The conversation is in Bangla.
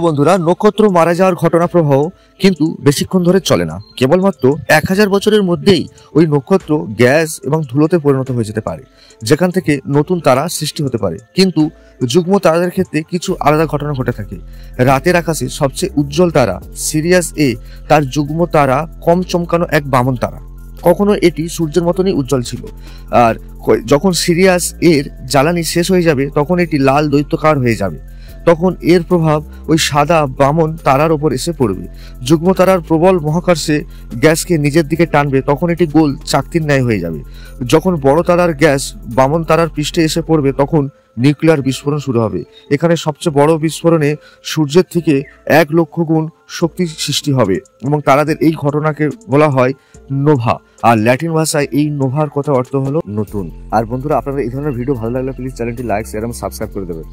বন্ধুরা, নক্ষত্র মারা যাওয়ার ঘটনা প্রবাহ কিন্তু বেশিক্ষণ ধরে চলে না। কেবলমাত্র 1000 বছরের মধ্যেই ওই নক্ষত্র গ্যাস এবং ধুলোতে পরিণত হয়ে যেতে পারে, যেখান থেকে নতুন তারা সৃষ্টি হতে পারে। কিন্তু যুগ্ম তারাদের ক্ষেত্রে কিছু আলাদা ঘটনা ঘটে থাকে। রাতের আকাশে সবচেয়ে উজ্জ্বল তারা সিরিয়াস এ তার যুগ্ম তারা কম চমকানো এক বামন তারা। কখনো এটি সূর্যের মতনই উজ্জ্বল ছিল, আর যখন সিরিয়াস এর জ্বালানি শেষ হয়ে যাবে তখন এটি লাল দৈত্যকার হয়ে যাবে। তখন এর প্রভাব ওই সাদা বামন তারার ওপর এসে পড়বে। যুগ্ম তারার প্রবল মহাকর্ষে গ্যাসকে নিজের দিকে টানবে, তখন এটি গোল চাকতির ন্যায় হয়ে যাবে। যখন বড় তারার গ্যাস বামন তারার পৃষ্ঠে এসে পড়বে তখন নিউক্লিয়ার বিস্ফোরণ শুরু হবে। এখানে সবচেয়ে বড় বিস্ফোরণে সূর্যের থেকে 1 লক্ষ গুণ শক্তি সৃষ্টি হবে এবং তারাদের এই ঘটনাকে বলা হয় নোভা। আর ল্যাটিন ভাষায় এই নোভার কথা অর্থ হলো নতুন। আর বন্ধুরা, আপনারা এই ধরনের ভিডিও ভালো লাগলে প্লিজ চ্যানেলটি লাইক, শেয়ার এবং সাবস্ক্রাইব করে দেবেন।